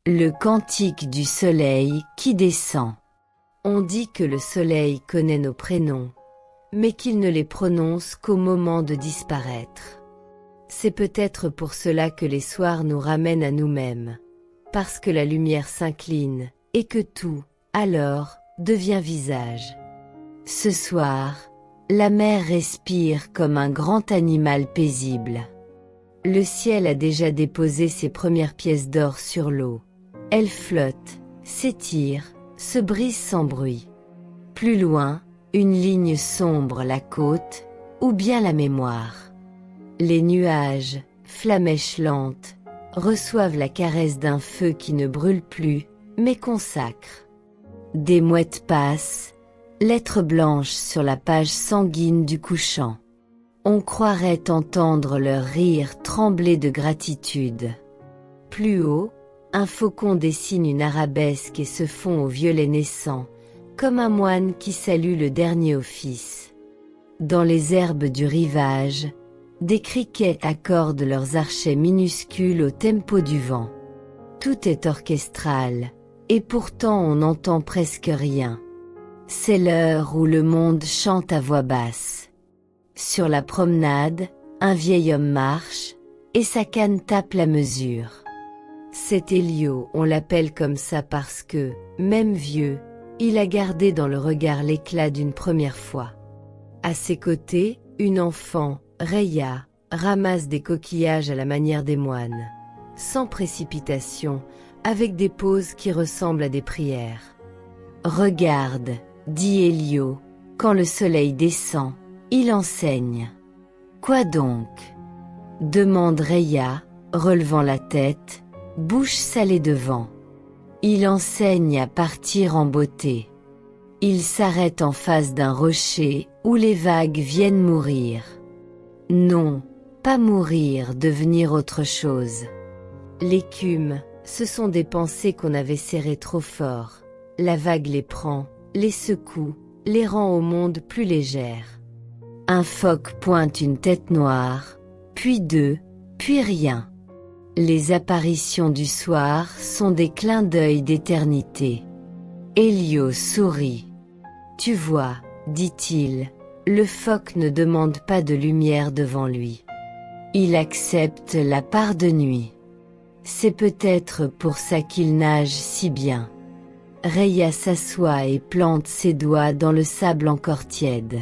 Le cantique du soleil qui descend. On dit que le soleil connaît nos prénoms, mais qu'il ne les prononce qu'au moment de disparaître. C'est peut-être pour cela que les soirs nous ramènent à nous-mêmes, parce que la lumière s'incline, et que tout, alors, devient visage. Ce soir, la mer respire comme un grand animal paisible. Le ciel a déjà déposé ses premières pièces d'or sur l'eau. Elle flotte, s'étire, se brise sans bruit. Plus loin, une ligne sombre la côte, ou bien la mémoire. Les nuages, flamèches lentes, reçoivent la caresse d'un feu qui ne brûle plus, mais consacre. Des mouettes passent, lettres blanches sur la page sanguine du couchant. On croirait entendre leur rire trembler de gratitude. Plus haut, un faucon dessine une arabesque et se fond au violet naissant, comme un moine qui salue le dernier office. Dans les herbes du rivage, des criquets accordent leurs archets minuscules au tempo du vent. Tout est orchestral, et pourtant on n'entend presque rien. C'est l'heure où le monde chante à voix basse. Sur la promenade, un vieil homme marche, et sa canne tape la mesure. C'est Elio, on l'appelle comme ça parce que, même vieux, il a gardé dans le regard l'éclat d'une première fois. À ses côtés, une enfant, Reya, ramasse des coquillages à la manière des moines, sans précipitation, avec des pauses qui ressemblent à des prières. « Regarde, dit Elio, quand le soleil descend, il enseigne. »« Quoi donc ?» demande Reya, relevant la tête, bouche salée de vent. « Il enseigne à partir en beauté. Il s'arrête en face d'un rocher où les vagues viennent mourir. Non, pas mourir, devenir autre chose. L'écume, ce sont des pensées qu'on avait serrées trop fort. La vague les prend, les secoue, les rend au monde plus légères. Un phoque pointe une tête noire, puis deux, puis rien. Les apparitions du soir sont des clins d'œil d'éternité. » Elio sourit. « Tu vois, dit-il, le phoque ne demande pas de lumière devant lui. Il accepte la part de nuit. C'est peut-être pour ça qu'il nage si bien. » Reya s'assoit et plante ses doigts dans le sable encore tiède.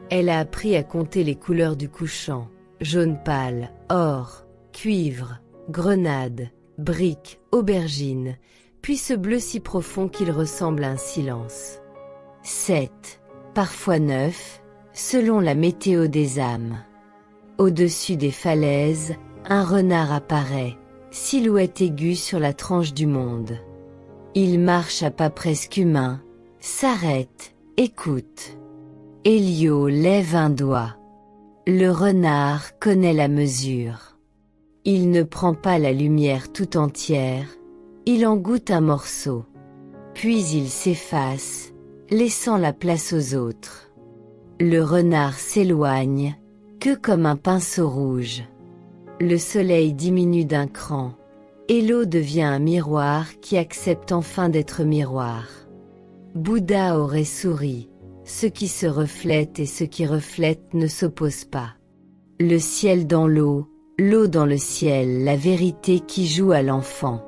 Elle a appris à compter les couleurs du couchant, jaune pâle, or, cuivre, grenade, brique, aubergine, puis ce bleu si profond qu'il ressemble à un silence. 7, parfois 9, selon la météo des âmes. Au-dessus des falaises, un renard apparaît, silhouette aiguë sur la tranche du monde. Il marche à pas presque humains, s'arrête, écoute. Elio lève un doigt. Le renard connaît la mesure. Il ne prend pas la lumière tout entière, il en goûte un morceau. Puis il s'efface, laissant la place aux autres. Le renard s'éloigne, que comme un pinceau rouge. Le soleil diminue d'un cran, et l'eau devient un miroir qui accepte enfin d'être miroir. Bouddha aurait souri, ce qui se reflète et ce qui reflète ne s'opposent pas. Le ciel dans l'eau dans le ciel, la vérité qui joue à l'enfant.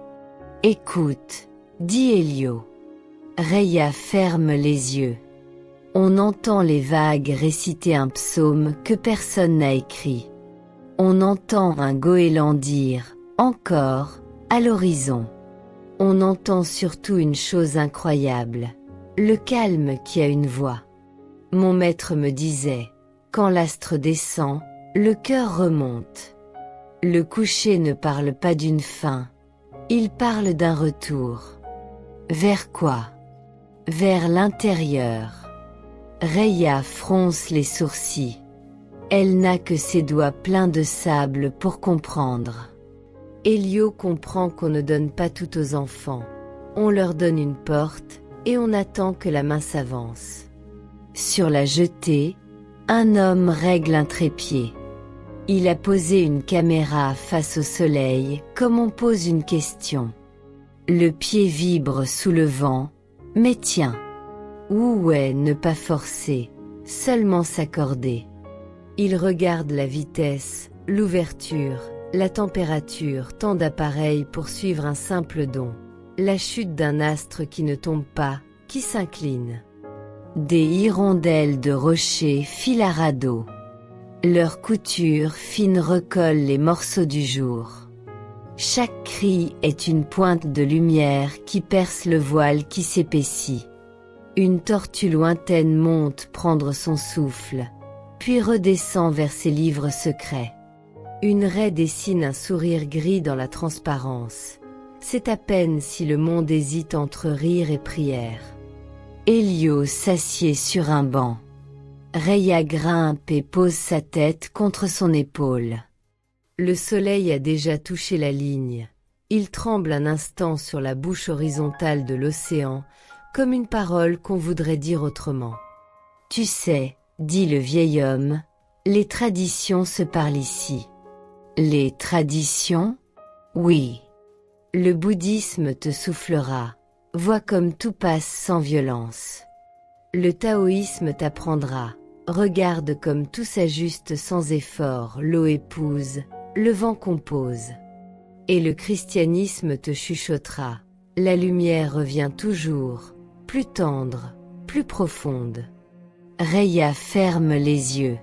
Écoute, dit Elio. Reya ferme les yeux. On entend les vagues réciter un psaume que personne n'a écrit. On entend un goéland dire « encore » à l'horizon. On entend surtout une chose incroyable, le calme qui a une voix. Mon maître me disait, quand l'astre descend, le cœur remonte. Le coucher ne parle pas d'une fin, il parle d'un retour. Vers quoi? Vers l'intérieur. Reya fronce les sourcils. Elle n'a que ses doigts pleins de sable pour comprendre. Elio comprend qu'on ne donne pas tout aux enfants. On leur donne une porte et on attend que la main s'avance. Sur la jetée, un homme règle un trépied. Il a posé une caméra face au soleil comme on pose une question. Le pied vibre sous le vent, mais tiens. Où est ne pas forcer, seulement s'accorder. Il regarde la vitesse, l'ouverture, la température, tant d'appareils pour suivre un simple don. La chute d'un astre qui ne tombe pas, qui s'incline. Des hirondelles de rochers filent à radeau. Leur couture fine recolle les morceaux du jour. Chaque cri est une pointe de lumière qui perce le voile qui s'épaissit. Une tortue lointaine monte prendre son souffle, puis redescend vers ses livres secrets. Une raie dessine un sourire gris dans la transparence. C'est à peine si le monde hésite entre rire et prière. Hélio s'assied sur un banc. Rhéia grimpe et pose sa tête contre son épaule. Le soleil a déjà touché la ligne. Il tremble un instant sur la bouche horizontale de l'océan, comme une parole qu'on voudrait dire autrement. Tu sais, dit le vieil homme, les traditions se parlent ici. Les traditions? Oui. Le bouddhisme te soufflera. Vois comme tout passe sans violence. Le taoïsme t'apprendra. Regarde comme tout s'ajuste sans effort, l'eau épouse, le vent compose. Et le christianisme te chuchotera. La lumière revient toujours, plus tendre, plus profonde. Rhéia ferme les yeux.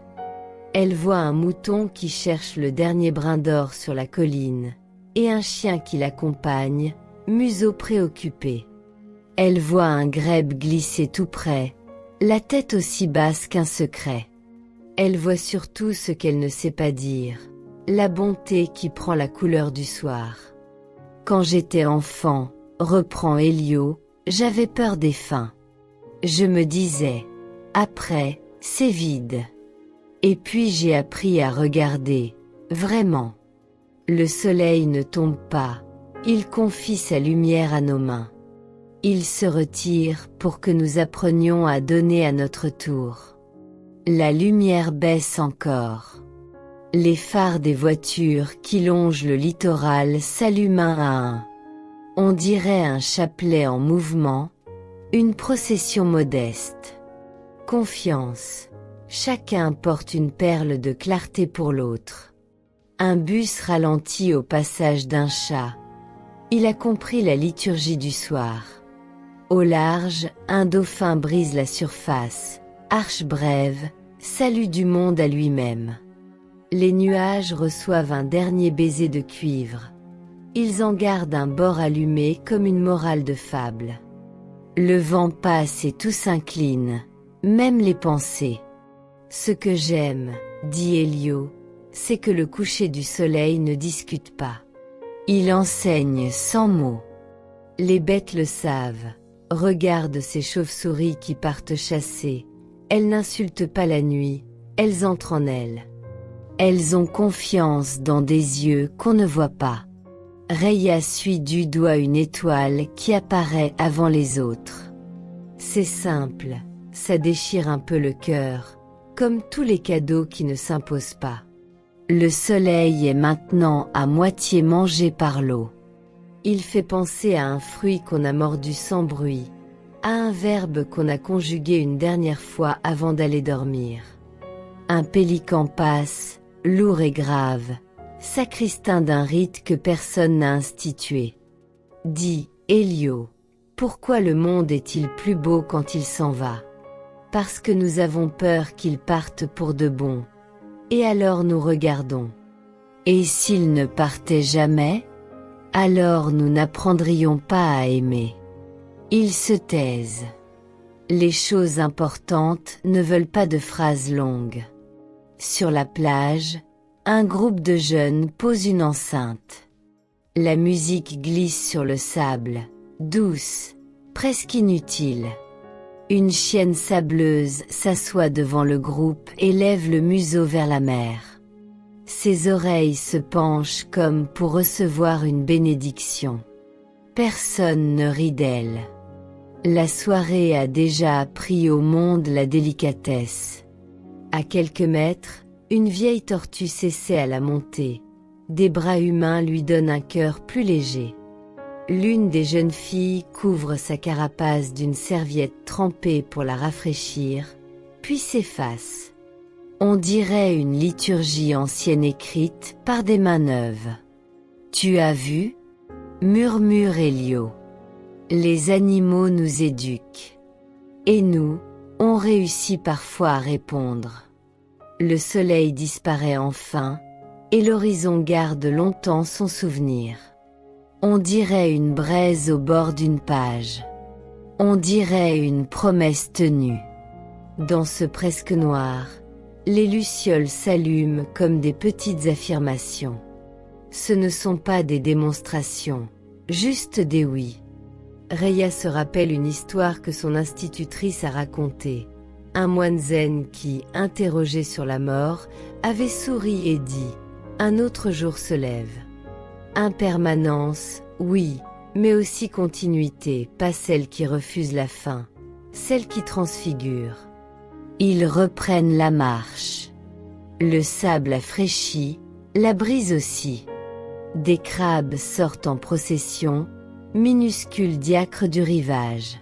Elle voit un mouton qui cherche le dernier brin d'or sur la colline, et un chien qui l'accompagne, museau préoccupé. Elle voit un grèbe glisser tout près, la tête aussi basse qu'un secret. Elle voit surtout ce qu'elle ne sait pas dire, la bonté qui prend la couleur du soir. Quand j'étais enfant, reprend Hélio, j'avais peur des fins. Je me disais, après, c'est vide. Et puis j'ai appris à regarder, vraiment. Le soleil ne tombe pas, il confie sa lumière à nos mains. Il se retire pour que nous apprenions à donner à notre tour. La lumière baisse encore. Les phares des voitures qui longent le littoral s'allument un à un. On dirait un chapelet en mouvement, une procession modeste. Confiance. Chacun porte une perle de clarté pour l'autre. Un bus ralentit au passage d'un chat. Il a compris la liturgie du soir. Au large, un dauphin brise la surface, arche brève, salut du monde à lui-même. Les nuages reçoivent un dernier baiser de cuivre. Ils en gardent un bord allumé comme une morale de fable. Le vent passe et tout s'incline, même les pensées. Ce que j'aime, dit Hélio, c'est que le coucher du soleil ne discute pas. Il enseigne sans mots. Les bêtes le savent. Regarde ces chauves-souris qui partent chasser. Elles n'insultent pas la nuit, elles entrent en elles. Elles ont confiance dans des yeux qu'on ne voit pas. Rhéia suit du doigt une étoile qui apparaît avant les autres. C'est simple, ça déchire un peu le cœur, comme tous les cadeaux qui ne s'imposent pas. Le soleil est maintenant à moitié mangé par l'eau. Il fait penser à un fruit qu'on a mordu sans bruit, à un verbe qu'on a conjugué une dernière fois avant d'aller dormir. Un pélican passe, lourd et grave, sacristain d'un rite que personne n'a institué. Dit Hélio, pourquoi le monde est-il plus beau quand il s'en va? Parce que nous avons peur qu'il parte pour de bon. Et alors nous regardons. Et s'il ne partait jamais? Alors nous n'apprendrions pas à aimer. Ils se taisent. Les choses importantes ne veulent pas de phrases longues. Sur la plage, un groupe de jeunes pose une enceinte. La musique glisse sur le sable, douce, presque inutile. Une chienne sableuse s'assoit devant le groupe et lève le museau vers la mer. Ses oreilles se penchent comme pour recevoir une bénédiction. Personne ne rit d'elle. La soirée a déjà appris au monde la délicatesse. À quelques mètres, une vieille tortue s'essaie à la montée. Des bras humains lui donnent un cœur plus léger. L'une des jeunes filles couvre sa carapace d'une serviette trempée pour la rafraîchir, puis s'efface. On dirait une liturgie ancienne écrite par des mains neuves. Tu as vu? Murmure Elio. Les animaux nous éduquent. Et nous, on réussit parfois à répondre. Le soleil disparaît enfin, et l'horizon garde longtemps son souvenir. On dirait une braise au bord d'une page. On dirait une promesse tenue. Dans ce presque noir, les lucioles s'allument comme des petites affirmations. Ce ne sont pas des démonstrations, juste des oui. Reya se rappelle une histoire que son institutrice a racontée. Un moine zen qui, interrogé sur la mort, avait souri et dit « Un autre jour se lève ». Impermanence, oui, mais aussi continuité, pas celle qui refuse la fin, celle qui transfigure. Ils reprennent la marche. Le sable a fraîchi, la brise aussi. Des crabes sortent en procession, minuscules diacres du rivage.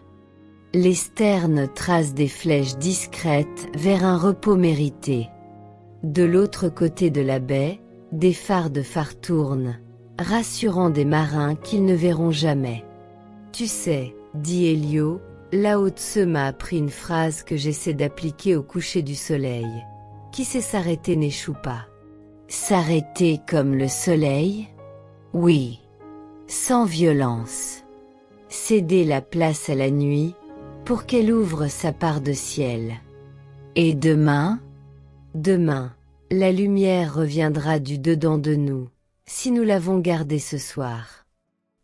Les sternes tracent des flèches discrètes vers un repos mérité. De l'autre côté de la baie, des phares de phare tournent, rassurant des marins qu'ils ne verront jamais. Tu sais, dit Elio, Lao Tse m'a appris une phrase que j'essaie d'appliquer au coucher du soleil. Qui sait s'arrêter n'échoue pas. S'arrêter comme le soleil? Oui. Sans violence. Céder la place à la nuit, pour qu'elle ouvre sa part de ciel. Et demain? Demain, la lumière reviendra du dedans de nous, si nous l'avons gardée ce soir.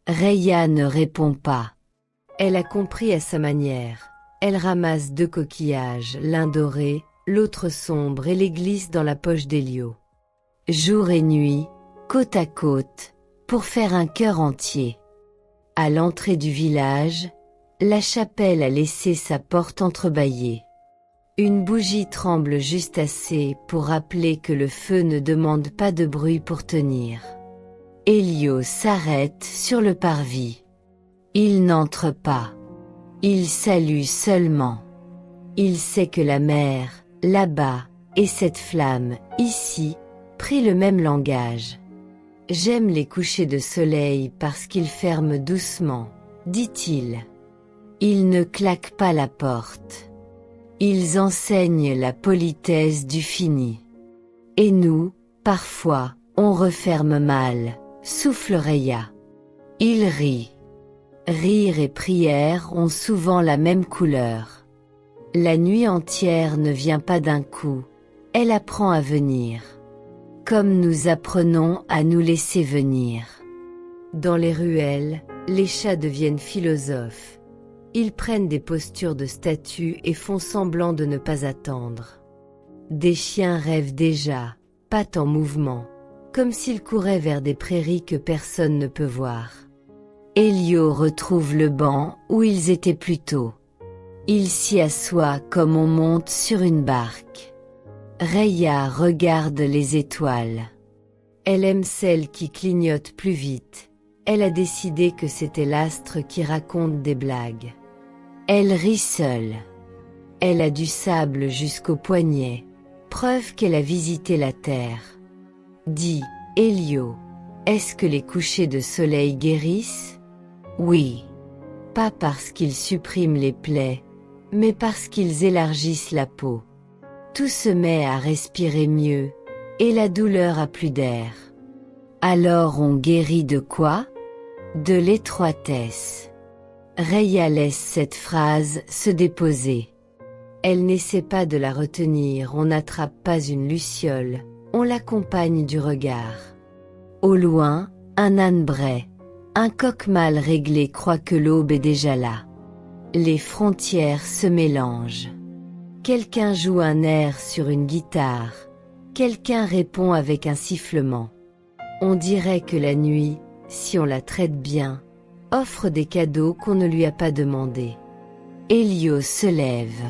Reya ne répond pas. Elle a compris à sa manière. Elle ramasse 2 coquillages, l'un doré, l'autre sombre et les glisse dans la poche d'Elio. Jour et nuit, côte à côte, pour faire un cœur entier. À l'entrée du village, la chapelle a laissé sa porte entrebâillée. Une bougie tremble juste assez pour rappeler que le feu ne demande pas de bruit pour tenir. Elio s'arrête sur le parvis. Il n'entre pas. Il salue seulement. Il sait que la mer, là-bas, et cette flamme, ici, prit le même langage. J'aime les couchers de soleil parce qu'ils ferment doucement, dit-il. Ils ne claquent pas la porte. Ils enseignent la politesse du fini. Et nous, parfois, on referme mal, souffle Reya. Il rit. Rire et prière ont souvent la même couleur. La nuit entière ne vient pas d'un coup, elle apprend à venir. Comme nous apprenons à nous laisser venir. Dans les ruelles, les chats deviennent philosophes. Ils prennent des postures de statues et font semblant de ne pas attendre. Des chiens rêvent déjà, pattes en mouvement, comme s'ils couraient vers des prairies que personne ne peut voir. Elio retrouve le banc où ils étaient plus tôt. Il s'y assoit comme on monte sur une barque. Reya regarde les étoiles. Elle aime celles qui clignotent plus vite. Elle a décidé que c'était l'astre qui raconte des blagues. Elle rit seule. Elle a du sable jusqu'au poignet, preuve qu'elle a visité la terre. Dis, Elio, est-ce que les couchers de soleil guérissent? Oui. Pas parce qu'ils suppriment les plaies, mais parce qu'ils élargissent la peau. Tout se met à respirer mieux, et la douleur a plus d'air. Alors on guérit de quoi? De l'étroitesse. Reya laisse cette phrase se déposer. Elle n'essaie pas de la retenir, on n'attrape pas une luciole, on l'accompagne du regard. Au loin, un âne brai, un coq mal réglé croit que l'aube est déjà là. Les frontières se mélangent. Quelqu'un joue un air sur une guitare, quelqu'un répond avec un sifflement. On dirait que la nuit, si on la traite bien, offre des cadeaux qu'on ne lui a pas demandés. Elio se lève.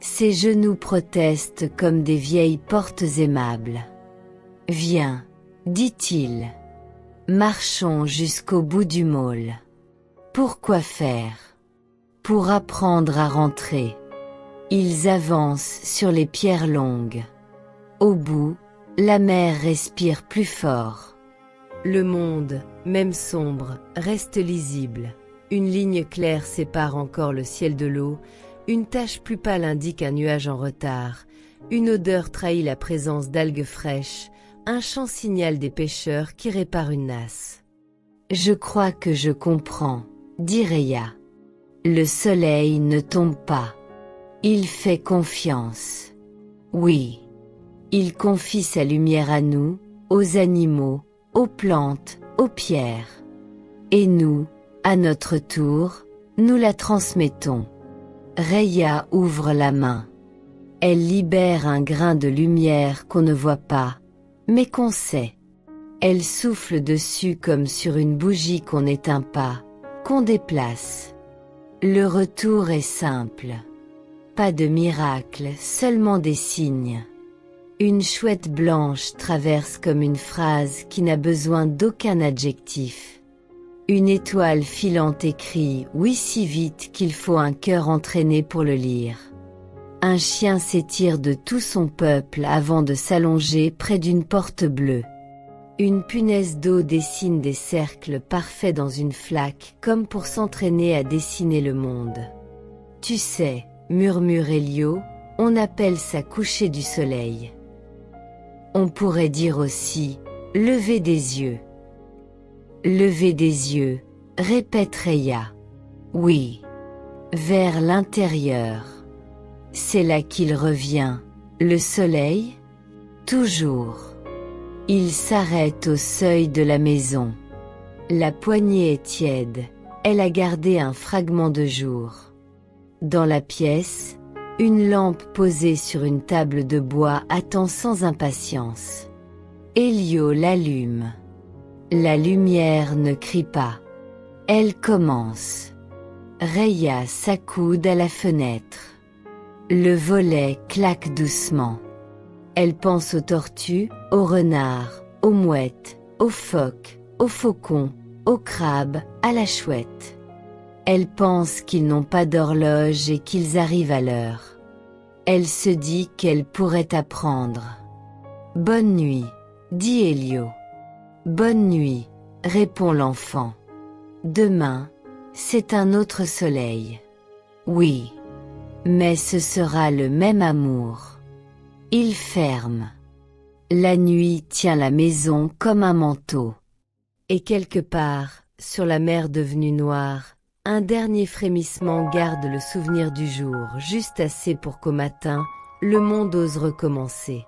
Ses genoux protestent comme des vieilles portes aimables. Viens, dit-il. Marchons jusqu'au bout du môle. Pourquoi faire? Pour apprendre à rentrer. Ils avancent sur les pierres longues. Au bout, la mer respire plus fort. Le monde, même sombre, reste lisible. Une ligne claire sépare encore le ciel de l'eau, une tache plus pâle indique un nuage en retard, une odeur trahit la présence d'algues fraîches, un chant signale des pêcheurs qui réparent une nasse. Je crois que je comprends, dit Rhéya. Le soleil ne tombe pas. Il fait confiance. Oui. Il confie sa lumière à nous, aux animaux, aux plantes, aux pierres. Et nous, à notre tour, nous la transmettons. Rhéya ouvre la main. Elle libère un grain de lumière qu'on ne voit pas, mais qu'on sait. Elle souffle dessus comme sur une bougie qu'on n'éteint pas, qu'on déplace. Le retour est simple. Pas de miracle, seulement des signes. Une chouette blanche traverse comme une phrase qui n'a besoin d'aucun adjectif. Une étoile filante écrit « oui » si vite qu'il faut un cœur entraîné pour le lire. Un chien s'étire de tout son peuple avant de s'allonger près d'une porte bleue. Une punaise d'eau dessine des cercles parfaits dans une flaque comme pour s'entraîner à dessiner le monde. Tu sais, murmure Elio, on appelle ça coucher du soleil. On pourrait dire aussi « lever des yeux ». Lever des yeux, répète Rhéya. Oui. Vers l'intérieur. C'est là qu'il revient. Le soleil? Toujours. Il s'arrête au seuil de la maison. La poignée est tiède, elle a gardé un fragment de jour. Dans la pièce, une lampe posée sur une table de bois attend sans impatience. Elio l'allume. La lumière ne crie pas. Elle commence. Rhéya s'accoude à la fenêtre. Le volet claque doucement. Elle pense aux tortues, aux renards, aux mouettes, aux phoques, aux faucons, aux crabes, à la chouette. Elle pense qu'ils n'ont pas d'horloge et qu'ils arrivent à l'heure. Elle se dit qu'elle pourrait apprendre. Bonne nuit, dit Elio. Bonne nuit, répond l'enfant. Demain, c'est un autre soleil. Oui. Mais ce sera le même amour. Il ferme. La nuit tient la maison comme un manteau. Et quelque part, sur la mer devenue noire, un dernier frémissement garde le souvenir du jour, juste assez pour qu'au matin, le monde ose recommencer.